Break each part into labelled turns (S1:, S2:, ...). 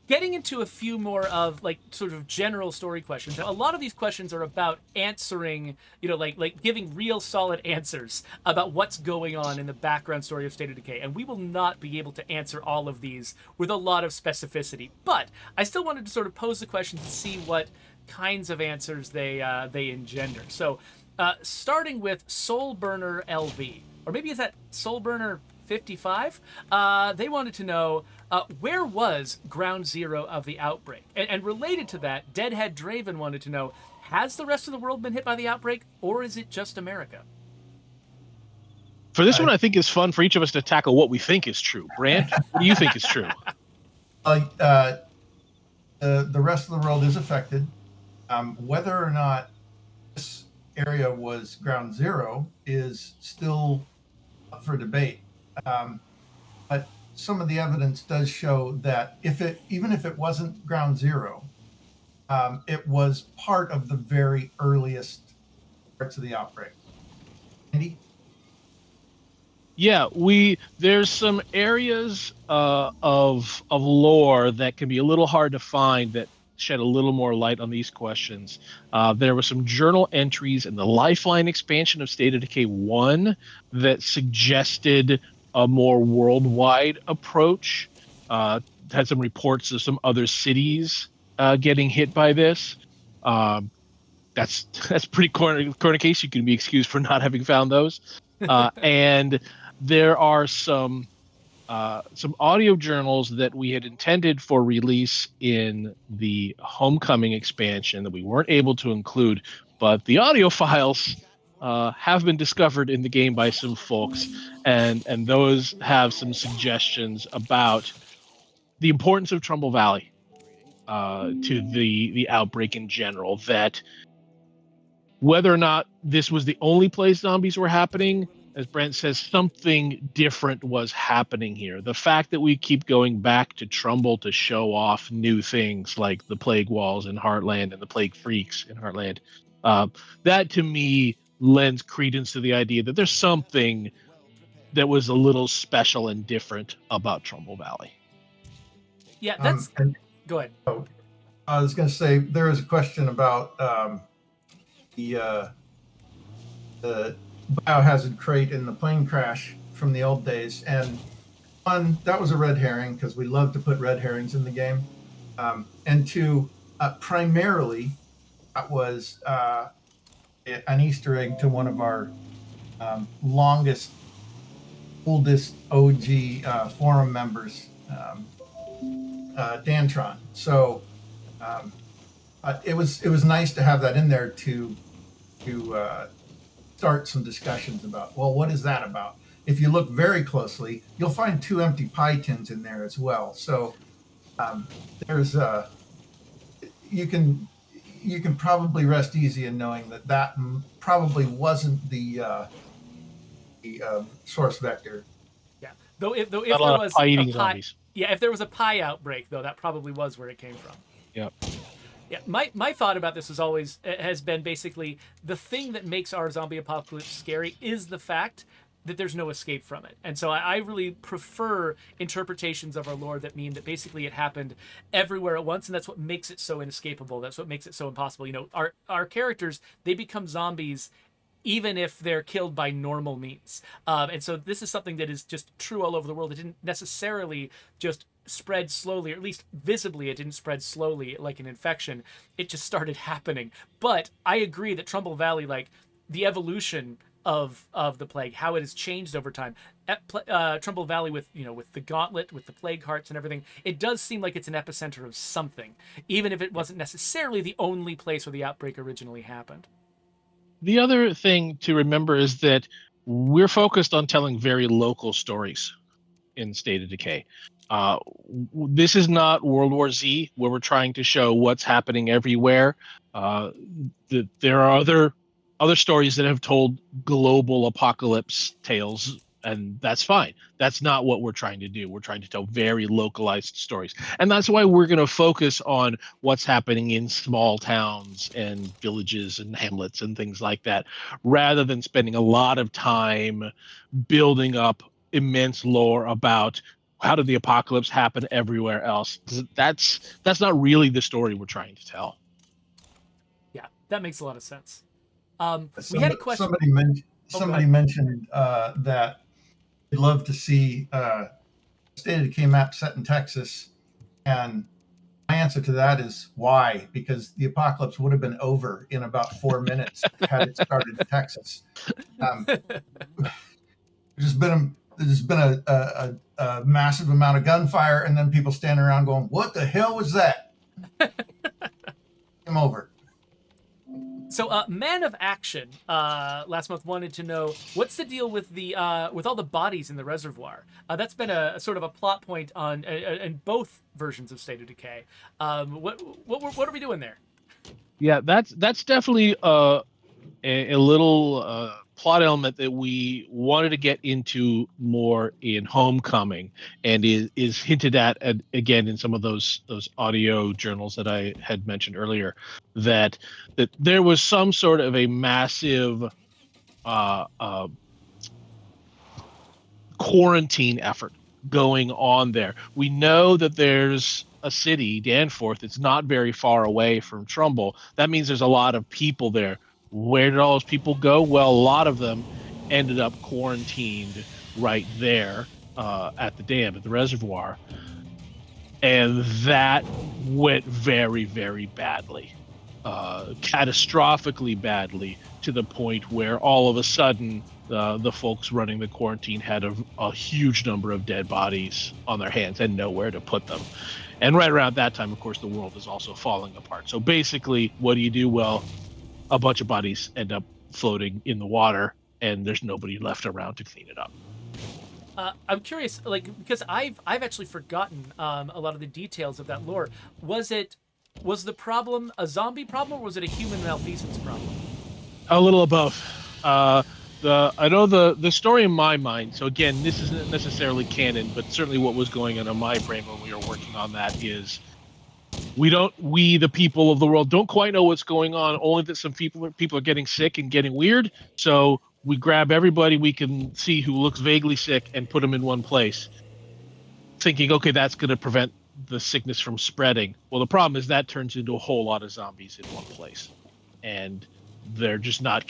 S1: getting into a few more of like sort of general story questions. A lot of these questions are about answering, like giving real solid answers about what's going on in the background story of State of Decay. And we will not be able to answer all of these with a lot of specificity. But I still wanted to sort of pose the questions to see what kinds of answers they engender. So, starting with Soul Burner LV, or maybe is that Soul Burner 55? They wanted to know where was ground zero of the outbreak? And related to that, Deadhead Draven wanted to know, has the rest of the world been hit by the outbreak, or is it just America?
S2: For this one, I think it's fun for each of us to tackle what we think is true. Brant, what do you think is true?
S3: The rest of the world is affected. Whether or not this area was ground zero is still up for debate. But some of the evidence does show that even if it wasn't ground zero, it was part of the very earliest parts of the outbreak. Andy?
S2: Yeah, there's some areas of lore that can be a little hard to find that shed a little more light on these questions. There were some journal entries in the Lifeline expansion of State of Decay 1 that suggested a more worldwide approach. Had some reports of some other cities getting hit by this. That's pretty corner case. You can be excused for not having found those. And there are some audio journals that we had intended for release in the Homecoming expansion that we weren't able to include, but the audio files have been discovered in the game by some folks, and those have some suggestions about the importance of Trumbull Valley to the outbreak in general. That whether or not this was the only place zombies were happening, as Brent says, something different was happening here. The fact that we keep going back to Trumbull to show off new things like the Plague Walls in Heartland and the Plague Freaks in Heartland, that to me lends credence to the idea that there's something that was a little special and different about Trumbull Valley.
S1: Yeah, that's... Go ahead.
S3: I was going to say, there is a question about the biohazard crate in the plane crash from the old days, and one, that was a red herring because we love to put red herrings in the game, and two, primarily that was an Easter egg to one of our oldest OG forum members, Dantron. So it was nice to have that in there to start some discussions about, well, what is that about? If you look very closely, you'll find 2 empty pie tins in there as well. So there's you can probably rest easy in knowing that probably wasn't the source vector.
S1: Yeah, though if there was if there was a pie outbreak, though, that probably was where it came from.
S2: Yep.
S1: Yeah, my thought about this has been basically the thing that makes our zombie apocalypse scary is the fact that there's no escape from it. And so I really prefer interpretations of our lore that mean that basically it happened everywhere at once, and that's what makes it so inescapable. That's what makes it so impossible. Our characters, they become zombies even if they're killed by normal means. And so this is something that is just true all over the world. It didn't necessarily just spread slowly, or at least visibly it didn't spread slowly like an infection. It just started happening. But I agree that Trumbull Valley, like the evolution of the plague, how it has changed over time. Trumbull Valley with the gauntlet, with the plague hearts and everything, it does seem like it's an epicenter of something, even if it wasn't necessarily the only place where the outbreak originally happened.
S2: The other thing to remember is that we're focused on telling very local stories in State of Decay. This is not World War Z, where we're trying to show what's happening everywhere. There are other stories that have told global apocalypse tales, and that's fine. That's not what we're trying to do. We're trying to tell very localized stories. And that's why we're going to focus on what's happening in small towns and villages and hamlets and things like that, rather than spending a lot of time building up immense lore about how did the apocalypse happen everywhere else? That's not really the story we're trying to tell.
S1: Yeah, that makes a lot of sense. We had a
S3: Somebody,
S1: question.
S3: somebody mentioned that they'd love to see State of Decay map set in Texas, and my answer to that is why? Because the apocalypse would have been over in about 4 minutes had it started in Texas. There's been a massive amount of gunfire, and then people standing around going, "What the hell was that?" Came over.
S1: So, Man of Action last month wanted to know what's the deal with the with all the bodies in the reservoir. That's been a sort of a plot point on in both versions of State of Decay. What are we doing there?
S2: Yeah, that's definitely a little plot element that we wanted to get into more in Homecoming, and is hinted at again in some of those audio journals that I had mentioned earlier, that there was some sort of a massive quarantine effort going on there. We know that there's a city, Danforth, it's not very far away from Trumbull. That means there's a lot of people there. Where did all those people go? Well, a lot of them ended up quarantined right there at the dam, at the reservoir. And that went very, very badly, catastrophically badly, to the point where all of a sudden the folks running the quarantine had a huge number of dead bodies on their hands and nowhere to put them. And right around that time, of course, the world is also falling apart. So basically, what do? Well, a bunch of bodies end up floating in the water, and there's nobody left around to clean it up.
S1: I'm curious, like, because I've actually forgotten a lot of the details of that lore. Was the problem a zombie problem, or was it a human malfeasance problem?
S2: A little of both. I know the story in my mind. So again, this isn't necessarily canon, but certainly what was going on in my brain when we were working on that is we, the people of the world, don't quite know what's going on. Only that some people are getting sick and getting weird. So we grab everybody we can see who looks vaguely sick and put them in one place, thinking, okay, that's going to prevent the sickness from spreading. Well, the problem is that turns into a whole lot of zombies in one place, and they're just not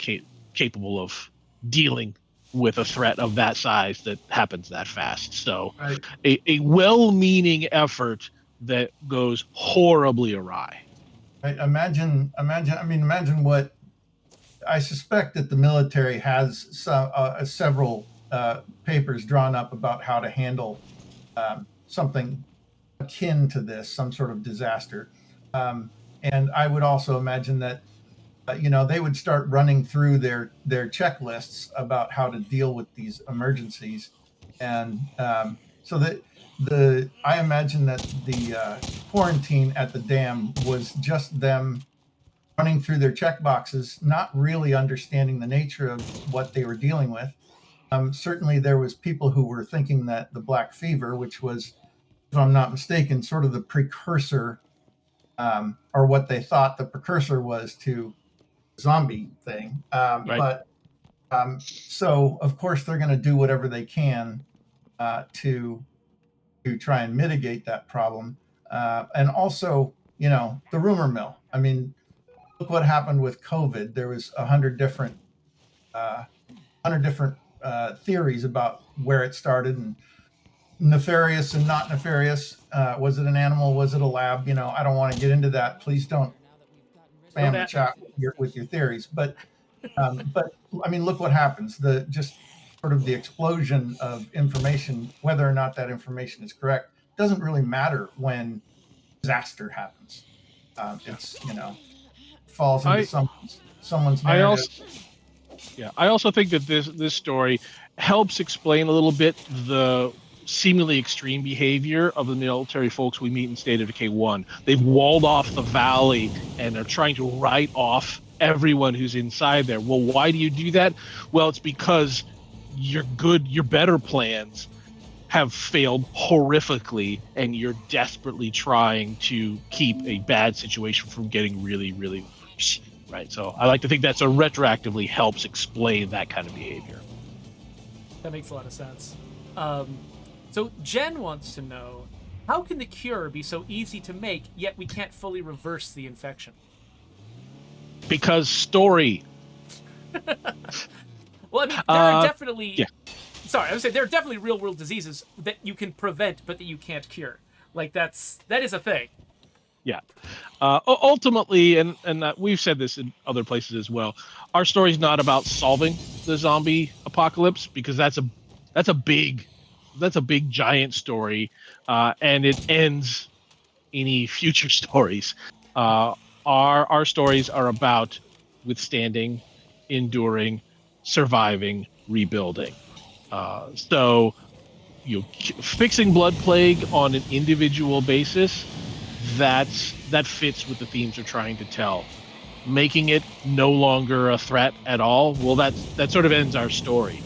S2: capable of dealing with a threat of that size that happens that fast. So
S3: Right.
S2: a well-meaning effort that goes horribly awry.
S3: Right. Imagine what I suspect that the military has several papers drawn up about how to handle something akin to this, some sort of disaster. And I would also imagine that they would start running through their checklists about how to deal with these emergencies, and so that I imagine that the quarantine at the dam was just them running through their check boxes, not really understanding the nature of what they were dealing with. Certainly, there was people who were thinking that the Black Fever, which was, if I'm not mistaken, sort of the precursor, or what they thought the precursor was to zombie thing.
S2: Right.
S3: But so of course they're going to do whatever they can to try and mitigate that problem. And also, the rumor mill. I mean, look what happened with COVID. There was 100 different theories about where it started, and nefarious and not nefarious. Was it an animal? Was it a lab? I don't want to get into that. Please don't spam the chat with your theories. But I mean, look what happens. Just sort of the explosion of information, whether or not that information is correct, doesn't really matter when disaster happens. It's falls into someone's narrative.
S2: I also think that this story helps explain a little bit the seemingly extreme behavior of the military folks we meet in State of Decay 1. They've walled off the valley and are trying to write off everyone who's inside there. Well, why do you do that? Well, it's because your better plans have failed horrifically, and you're desperately trying to keep a bad situation from getting really, really worse. Right. So I like to think that so retroactively helps explain that kind of behavior.
S1: That makes a lot of sense. So Jen wants to know, how can the cure be so easy to make, yet we can't fully reverse the infection?
S2: Because story.
S1: Well, I mean, there are
S2: Yeah.
S1: definitely. Sorry, I would say there are definitely real world diseases that you can prevent, but that you can't cure. Like that is a thing.
S2: Yeah. Ultimately, and we've said this in other places as well. Our story's not about solving the zombie apocalypse because that's a big giant story, and it ends any future stories. Our stories are about withstanding, enduring, surviving, rebuilding. So fixing blood plague on an individual basis, that fits with the themes they're trying to tell. Making it no longer a threat at all, well, that sort of ends our story.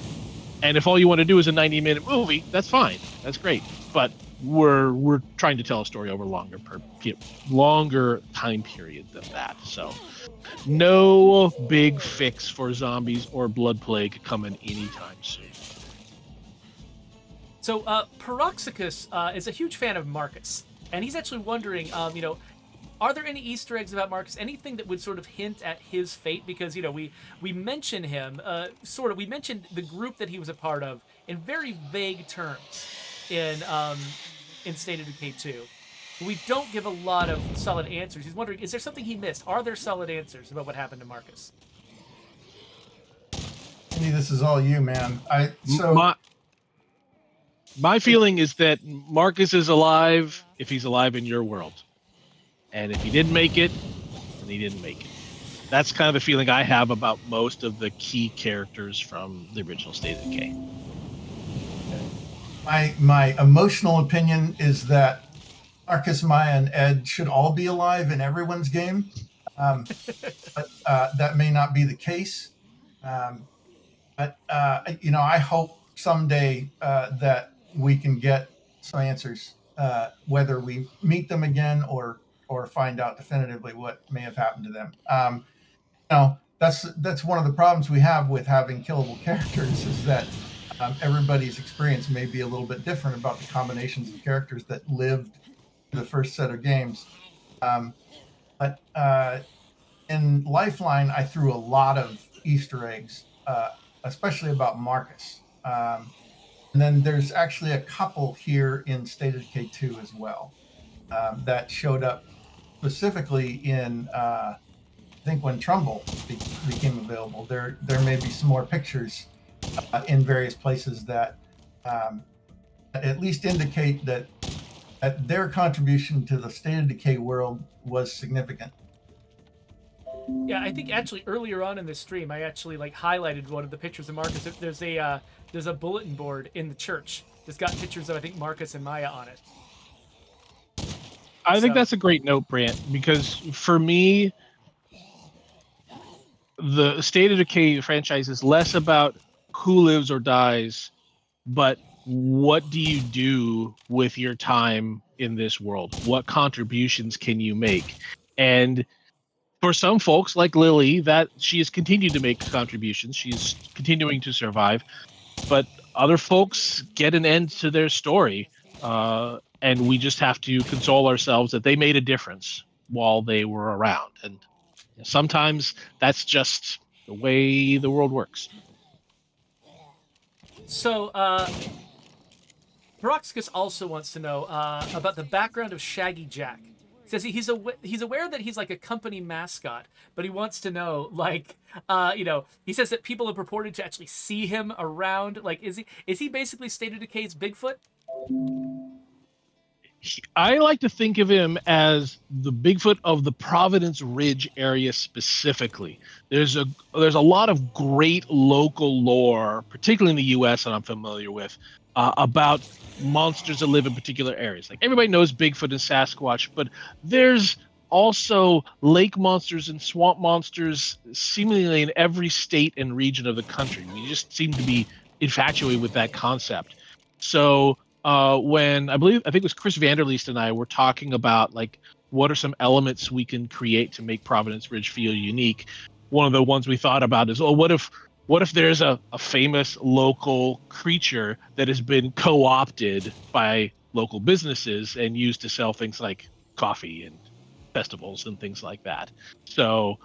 S2: And if all you want to do is a 90-minute movie, that's fine. That's great. But we're trying to tell a story over longer time period than that. So no big fix for zombies or blood plague coming anytime soon.
S1: So Peroxicus is a huge fan of Marcus, and he's actually wondering, are there any Easter eggs about Marcus? Anything that would sort of hint at his fate? Because we mention him, we mentioned the group that he was a part of in very vague terms in State of Decay 2. We don't give a lot of solid answers. He's wondering, is there something he missed? Are there solid answers about what happened to Marcus?
S3: Andy, this is all you, man.
S2: My feeling is that Marcus is alive if he's alive in your world. And if he didn't make it, then he didn't make it. That's kind of the feeling I have about most of the key characters from the original State of Decay.
S3: My emotional opinion is that Marcus, Maya, and Ed should all be alive in everyone's game. But that may not be the case. But I hope someday that we can get some answers, whether we meet them again or find out definitively what may have happened to them. That's one of the problems we have with having killable characters is that everybody's experience may be a little bit different about the combinations of characters that lived the first set of games. But in Lifeline, I threw a lot of Easter eggs, especially about Marcus. And then there's actually a couple here in State of Decay 2 as well that showed up specifically in, I think, when Trumbull became available. There may be some more pictures in various places that at least indicate that their contribution to the State of Decay world was significant.
S1: Yeah, I think actually earlier on in the stream, I actually highlighted one of the pictures of Marcus. There's a bulletin board in the church that's got pictures of, I think, Marcus and Maya on it.
S2: I think that's a great note, Brant, because for me, the State of Decay franchise is less about who lives or dies, but what do you do with your time in this world? What contributions can you make? And for some folks like Lily, that she has continued to make contributions. She's continuing to survive. But other folks get an end to their story. And we just have to console ourselves that they made a difference while they were around. And sometimes that's just the way the world works.
S1: So, Peroxicus also wants to know about the background of Shaggy Jack. He says he's aware that he's like a company mascot, but he wants to know, he says that people have purported to actually see him around. Is he basically State of Decay's Bigfoot?
S2: I like to think of him as the Bigfoot of the Providence Ridge area specifically. There's a lot of great local lore, particularly in the U.S. that I'm familiar with, about monsters that live in particular areas. Like everybody knows Bigfoot and Sasquatch, but there's also lake monsters and swamp monsters seemingly in every state and region of the country. We just seem to be infatuated with that concept. So when I think it was Chris Vanderleest and I were talking about what are some elements we can create to make Providence Ridge feel unique, one of the ones we thought about is, what if what if there's a famous local creature that has been co-opted by local businesses and used to sell things like coffee and festivals and things like that? So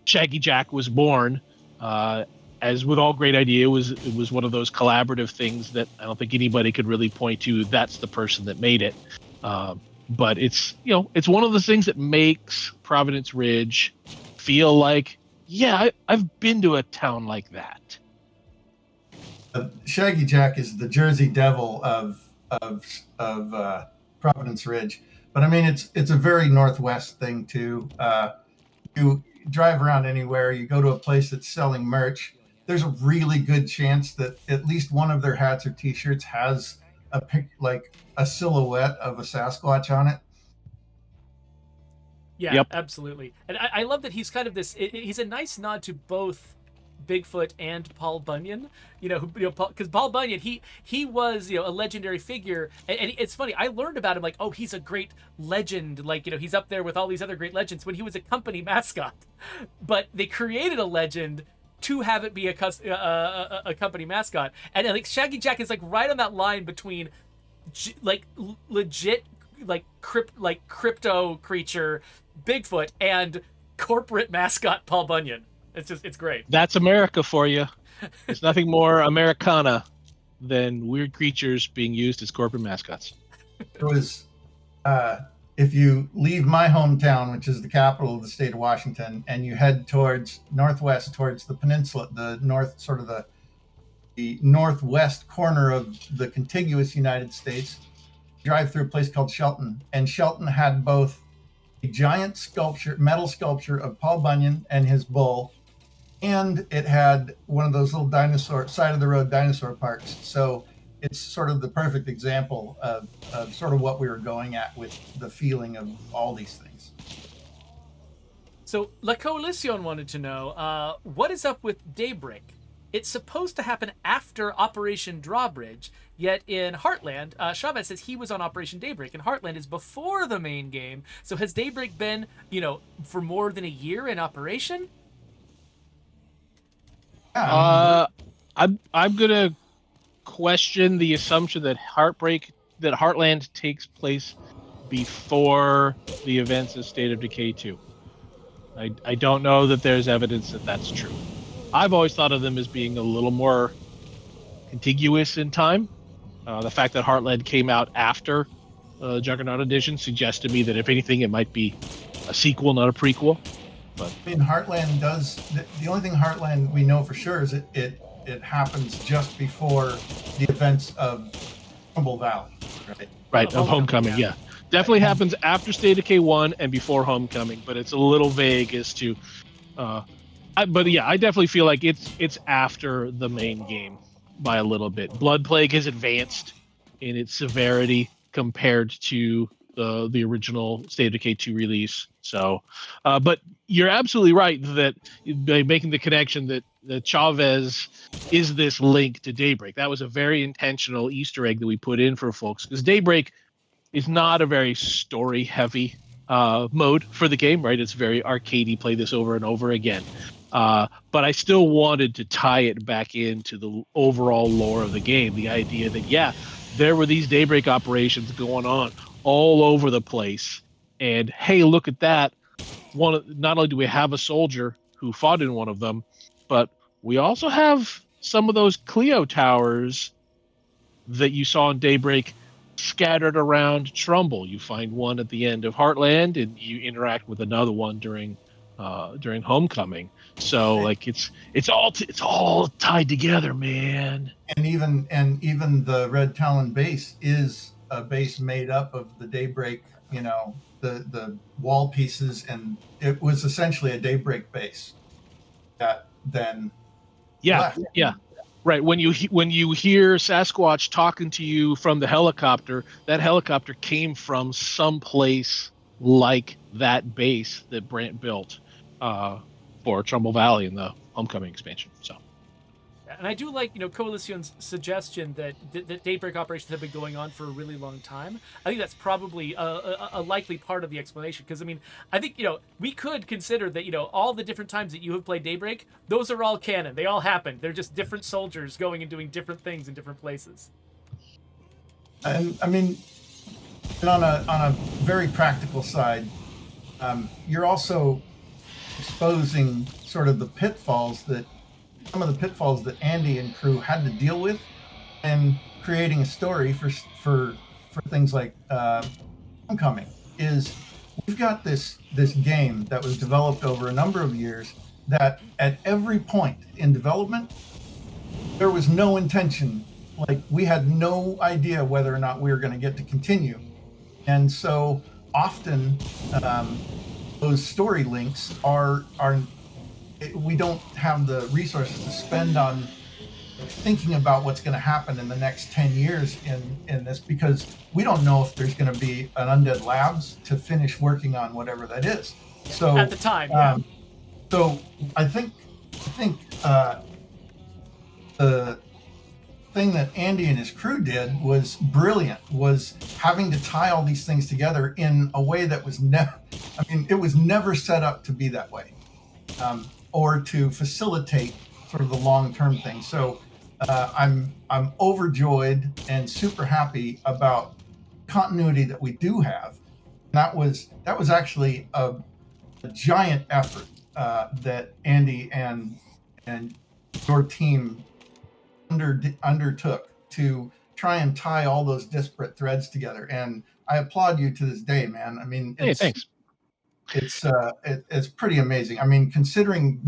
S2: Shaggy Jack was born. As with all great idea, it was one of those collaborative things that I don't think anybody could really point to. That's the person that made it. But it's it's one of the things that makes Providence Ridge feel like, yeah, I've been to a town like that.
S3: Shaggy Jack is the Jersey Devil of Providence Ridge, but I mean it's a very Northwest thing too. You drive around anywhere, you go to a place that's selling merch. There's a really good chance that at least one of their hats or T-shirts has like a silhouette of a Sasquatch on it.
S1: Yeah,
S2: Yep.
S1: absolutely. And I love that he's kind of this. He's a nice nod to both Bigfoot and Paul Bunyan. Because Paul Bunyan, he was a legendary figure, and it's funny. I learned about him like, oh, he's a great legend. Like he's up there with all these other great legends when he was a company mascot. But they created a legend to have it be a company mascot, and like Shaggy Jack is like right on that line between like legit like crypto creature Bigfoot and corporate mascot Paul Bunyan. It's great.
S2: That's America for you. There's nothing more Americana than weird creatures being used as corporate mascots.
S3: It was, if you leave my hometown, which is the capital of the state of Washington, and you head towards northwest, towards the peninsula, the north, sort of the northwest corner of the contiguous United States, drive through a place called Shelton, and Shelton had both a giant metal sculpture of Paul Bunyan and his bull, and it had one of those little side of the road dinosaur parks. So it's sort of the perfect example of sort of what we were going at with the feeling of all these things.
S1: So La Coalition wanted to know, what is up with Daybreak? It's supposed to happen after Operation Drawbridge, yet in Heartland, Chavez says he was on Operation Daybreak, and Heartland is before the main game. So has Daybreak been, for more than a year in operation?
S2: I'm gonna question the assumption that Heartland takes place before the events of State of Decay 2. I don't know that there's evidence that that's true. I've always thought of them as being a little more contiguous in time. The fact that Heartland came out after Juggernaut Edition suggests to me that if anything, it might be a sequel, not a prequel. But
S3: I mean, Heartland does. The only thing Heartland we know for sure is it happens just before the events of Trumbull Valley, right?
S2: Right, of Homecoming, yeah. Definitely happens after State of Decay 1 and before Homecoming, but it's a little vague as to. But yeah, I definitely feel like it's after the main game by a little bit. Blood Plague has advanced in its severity compared to the original State of Decay 2 release. So, but you're absolutely right that by making the connection that Chavez is this link to Daybreak. That was a very intentional Easter egg that we put in for folks, because Daybreak is not a very story heavy mode for the game, right? It's very arcadey, play this over and over again. But I still wanted to tie it back into the overall lore of the game. The idea that, yeah, there were these Daybreak operations going on all over the place. And hey, look at that. Not only do we have a soldier who fought in one of them, but we also have some of those Clio towers that you saw in Daybreak scattered around Trumbull. You find one at the end of Heartland, and you interact with another one during Homecoming. So like it's all tied together, man.
S3: And even the Red Talon base is a base made up of the Daybreak, the wall pieces, and it was essentially a Daybreak base that then left.
S2: Yeah. Right. When you hear Sasquatch talking to you from the helicopter, that helicopter came from someplace like that base that Brant built for Trumbull Valley in the Homecoming expansion. So,
S1: And I do like, Coalition's suggestion that Daybreak operations have been going on for a really long time. I think that's probably a likely part of the explanation. Because, I mean, I think, we could consider that, all the different times that you have played Daybreak, those are all canon. They all happened. They're just different soldiers going and doing different things in different places.
S3: And I mean, and on a very practical side, you're also exposing sort of some of the pitfalls that Andy and crew had to deal with, and creating a story for things like Homecoming. Is we've got this game that was developed over a number of years that at every point in development there was no intention, like we had no idea whether or not we were going to get to continue. And so often those story links are we don't have the resources to spend on thinking about what's going to happen in the next 10 years in this, because we don't know if there's going to be an Undead Labs to finish working on whatever that is. So
S1: at the time, yeah.
S3: So I think the thing that Andy and his crew did was brilliant, was having to tie all these things together in a way that was it was never set up to be that way, or to facilitate sort of the long-term thing. So I'm overjoyed and super happy about continuity that we do have. That was actually a giant effort that Andy and your team undertook to try and tie all those disparate threads together. And I applaud you to this day, man. I mean,
S2: Hey, thanks.
S3: It's pretty amazing. I mean, considering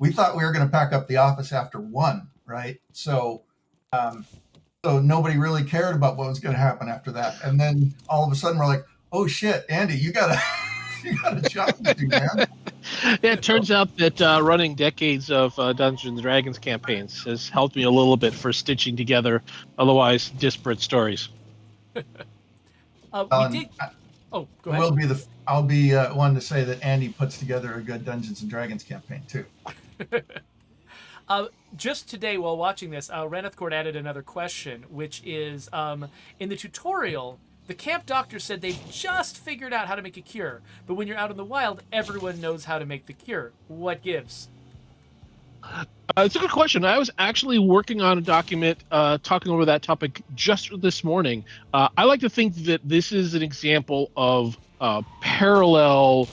S3: we thought we were going to pack up the office after one, right? So nobody really cared about what was going to happen after that. And then all of a sudden we're like, oh shit, Andy, you got a job to do, man.
S2: Yeah, it turns out that running decades of Dungeons and Dragons campaigns has helped me a little bit for stitching together otherwise disparate stories.
S1: Go ahead.
S3: I'll be one to say that Andy puts together a good Dungeons and Dragons campaign too.
S1: Just today, while watching this, Ranethcourt added another question, which is, in the tutorial, the camp doctor said they've just figured out how to make a cure, but when you're out in the wild, everyone knows how to make the cure. What gives?
S2: It's a good question. I was actually working on a document talking over that topic just this morning. I like to think that this is an example of parallel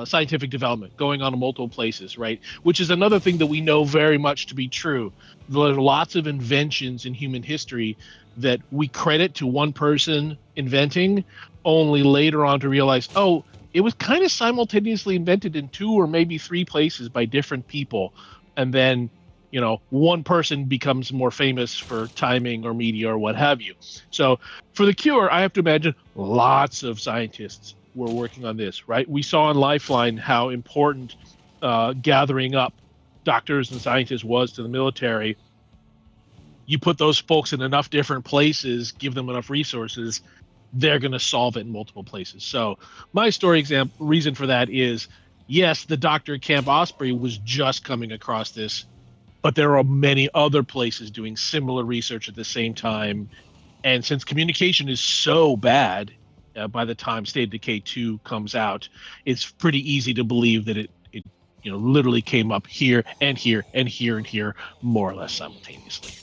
S2: scientific development going on in multiple places, right? Which is another thing that we know very much to be true. There are lots of inventions in human history that we credit to one person inventing, only later on to realize, oh, it was kind of simultaneously invented in 2 or maybe 3 places by different people. And then, one person becomes more famous for timing or media or what have you. So for the cure, I have to imagine lots of scientists were working on this, right? We saw on Lifeline how important gathering up doctors and scientists was to the military. You put those folks in enough different places, give them enough resources, they're going to solve it in multiple places. So my reason for that is, yes, the doctor at Camp Osprey was just coming across this, but there are many other places doing similar research at the same time. And since communication is so bad by the time State of Decay 2 comes out, it's pretty easy to believe that it literally came up here and here and here and here more or less simultaneously.